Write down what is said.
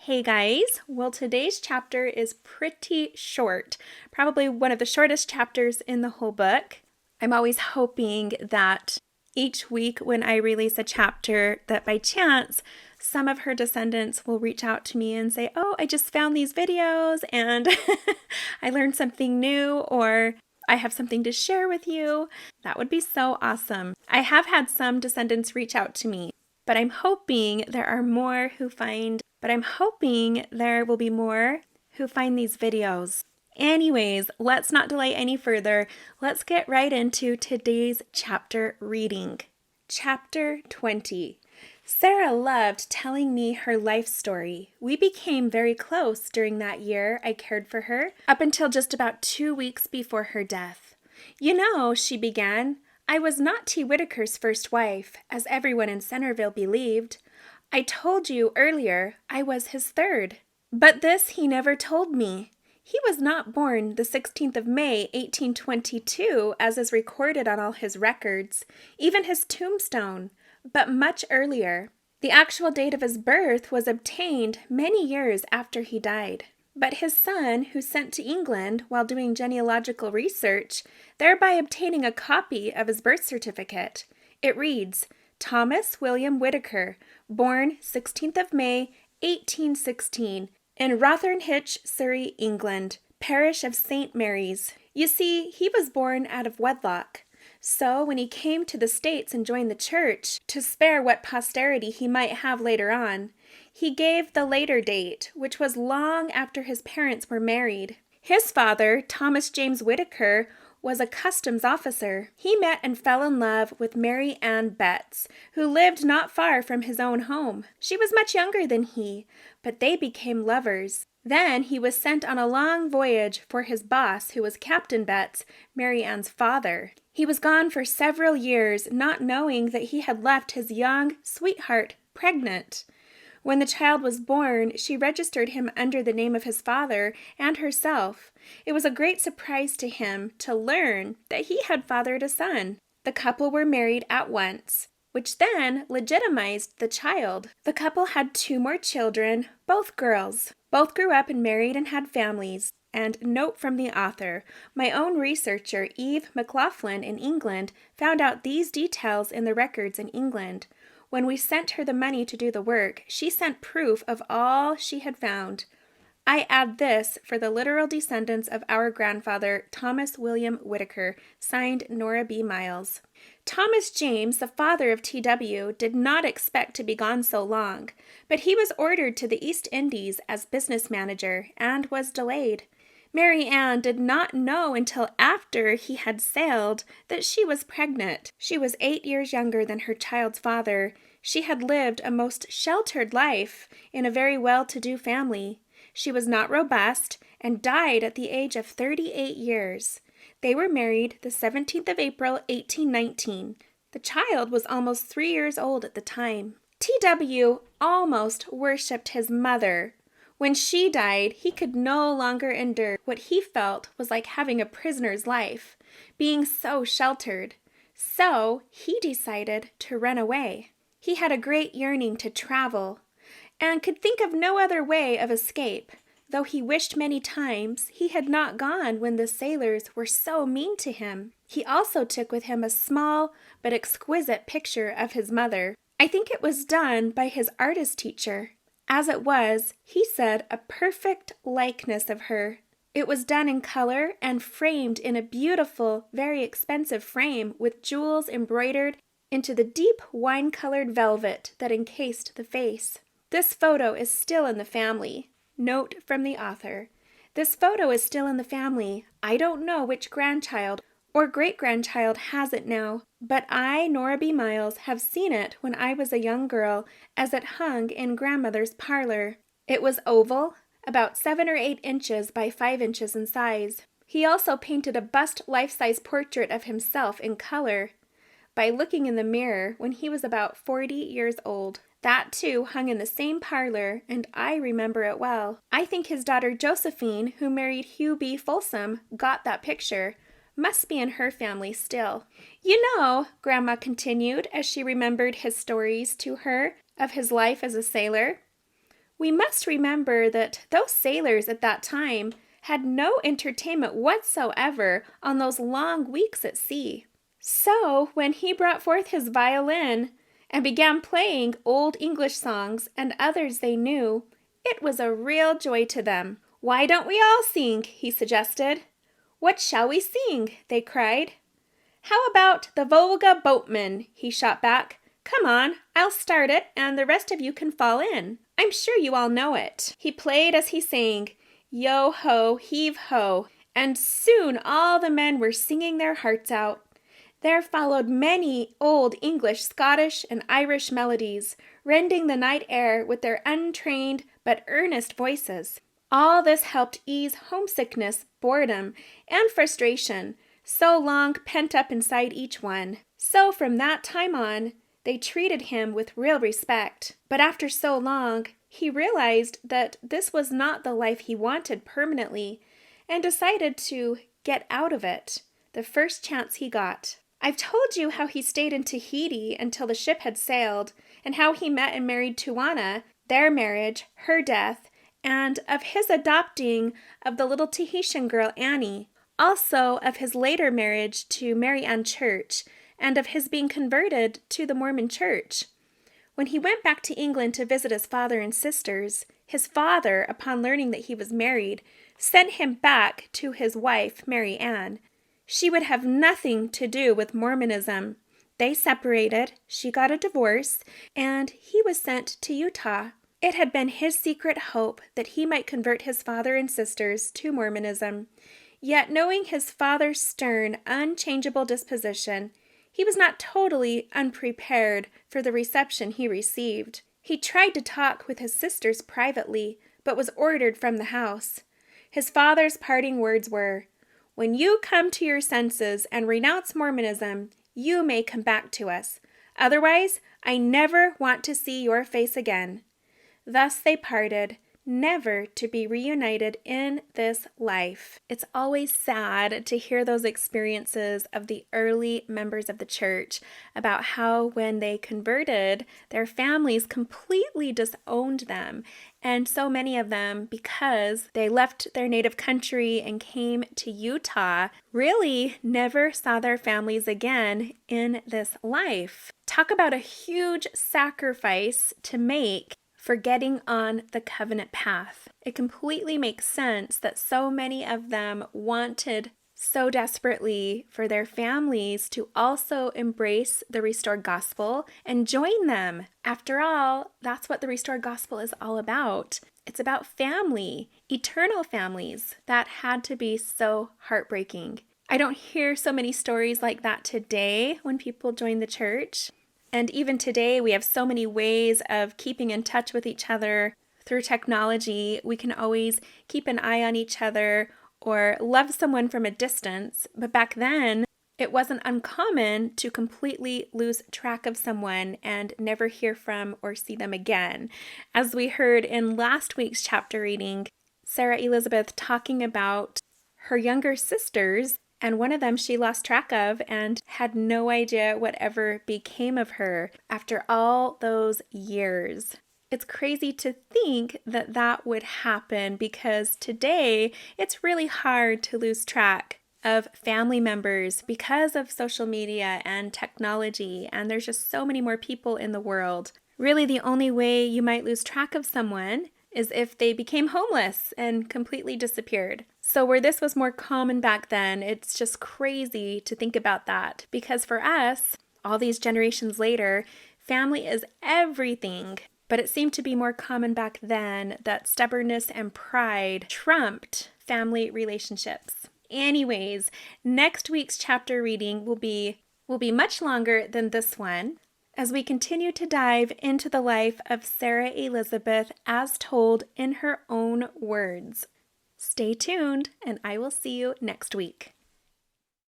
Hey guys, well today's chapter is pretty short, probably one of the shortest chapters in the whole book. I'm always hoping that each week when I release a chapter that by chance some of her descendants will reach out to me and say, oh, I just found these videos and I learned something new, or I have something to share with you. That would be so awesome. I have had some descendants reach out to me, but I'm hoping there will be more who find these videos. Anyways, let's not delay any further. Let's get right into today's chapter reading. Chapter 20. Sarah loved telling me her life story. We became very close during that year I cared for her, up until just about 2 weeks before her death. You know, she began, I was not T. Whitaker's first wife, as everyone in Centerville believed. I told you earlier I was his third. But this he never told me. He was not born the 16th of May, 1822, as is recorded on all his records, even his tombstone, but much earlier. The actual date of his birth was obtained many years after he died. But his son, who sent to England while doing genealogical research, thereby obtaining a copy of his birth certificate. It reads, Thomas William Whitaker, born 16th of May, 1816, in Rotherhithe, Surrey, England, parish of St. Mary's. You see, he was born out of wedlock. So when he came to the States and joined the church, to spare what posterity he might have later on, he gave the later date, which was long after his parents were married. His father, Thomas James Whitaker, was a customs officer. He met and fell in love with Mary Ann Betts, who lived not far from his own home. She was much younger than he, but they became lovers. Then he was sent on a long voyage for his boss, who was Captain Betts, Mary Ann's father. He was gone for several years, not knowing that he had left his young sweetheart pregnant. When the child was born, she registered him under the name of his father and herself. It was a great surprise to him to learn that he had fathered a son. The couple were married at once, which then legitimized the child. The couple had 2 more children, both girls. Both grew up and married and had families. And note from the author, my own researcher, Eve McLaughlin in England, found out these details in the records in England. When we sent her the money to do the work, she sent proof of all she had found. I add this for the literal descendants of our grandfather, Thomas William Whitaker, signed Nora B. Miles. Thomas James, the father of T.W., did not expect to be gone so long, but he was ordered to the East Indies as business manager and was delayed. Mary Ann did not know until after he had sailed that she was pregnant. She was 8 years younger than her child's father. She had lived a most sheltered life in a very well-to-do family. She was not robust and died at the age of 38 years. They were married the 17th of April, 1819. The child was almost 3 years old at the time. T.W. almost worshipped his mother. When she died, he could no longer endure what he felt was like having a prisoner's life, being so sheltered. So he decided to run away. He had a great yearning to travel, and could think of no other way of escape, though he wished many times he had not gone when the sailors were so mean to him. He also took with him a small but exquisite picture of his mother. I think it was done by his artist teacher. As it was, he said, a perfect likeness of her. It was done in color and framed in a beautiful, very expensive frame with jewels embroidered into the deep wine-colored velvet that encased the face. This photo is still in the family. Note from the author. This photo is still in the family. I don't know which grandchild or great-grandchild has it now, but I, Nora B. Miles, have seen it when I was a young girl as it hung in grandmother's parlor. It was oval, about 7 or 8 inches by 5 inches in size. He also painted a bust life-size portrait of himself in color by looking in the mirror when he was about 40 years old. That, too, hung in the same parlor, and I remember it well. I think his daughter Josephine, who married Hugh B. Folsom, got that picture. Must be in her family still. You know, Grandma continued as she remembered his stories to her of his life as a sailor, We must remember that those sailors at that time had no entertainment whatsoever on those long weeks at sea. So, when he brought forth his violin and began playing old English songs and others they knew, it was a real joy to them. "Why don't we all sing?" he suggested. "What shall we sing?" they cried. "How about the Volga Boatman?" he shot back. "Come on, I'll start it and the rest of you can fall in. I'm sure you all know it." He played as he sang, "Yo ho, heave ho," and soon all the men were singing their hearts out. There followed many old English, Scottish, and Irish melodies, rending the night air with their untrained but earnest voices. All this helped ease homesickness, boredom, and frustration, so long pent up inside each one. So from that time on, they treated him with real respect. But after so long, he realized that this was not the life he wanted permanently, and decided to get out of it the first chance he got. I've told you how he stayed in Tahiti until the ship had sailed, and how he met and married Tuana, their marriage, her death, and of his adopting of the little Tahitian girl Annie, also of his later marriage to Mary Ann Church, and of his being converted to the Mormon Church. When he went back to England to visit his father and sisters, his father, upon learning that he was married, sent him back to his wife, Mary Ann. She would have nothing to do with Mormonism. They separated, she got a divorce, and he was sent to Utah. It had been his secret hope that he might convert his father and sisters to Mormonism. Yet, knowing his father's stern, unchangeable disposition, he was not totally unprepared for the reception he received. He tried to talk with his sisters privately, but was ordered from the house. His father's parting words were, "When you come to your senses and renounce Mormonism, you may come back to us. Otherwise, I never want to see your face again." Thus they parted, never to be reunited in this life. It's always sad to hear those experiences of the early members of the church about how when they converted, their families completely disowned them. And so many of them, because they left their native country and came to Utah, really never saw their families again in this life. Talk about a huge sacrifice to make for getting on the covenant path. It completely makes sense that so many of them wanted so desperately for their families to also embrace the restored gospel and join them. After all, that's what the restored gospel is all about. It's about family, eternal families. That had to be so heartbreaking. I don't hear so many stories like that today when people join the church. And even today, we have so many ways of keeping in touch with each other through technology. We can always keep an eye on each other or love someone from a distance. But back then, it wasn't uncommon to completely lose track of someone and never hear from or see them again. As we heard in last week's chapter reading, Sarah Elizabeth talking about her younger sisters, and one of them she lost track of and had no idea whatever became of her after all those years. It's crazy to think that that would happen because today it's really hard to lose track of family members because of social media and technology, and there's just so many more people in the world. Really, the only way you might lose track of someone is if they became homeless and completely disappeared. So where this was more common back then, it's just crazy to think about that. Because for us, all these generations later, family is everything. But it seemed to be more common back then that stubbornness and pride trumped family relationships. Anyways, next week's chapter reading will be much longer than this one, as we continue to dive into the life of Sarah Elizabeth as told in her own words. Stay tuned, and I will see you next week.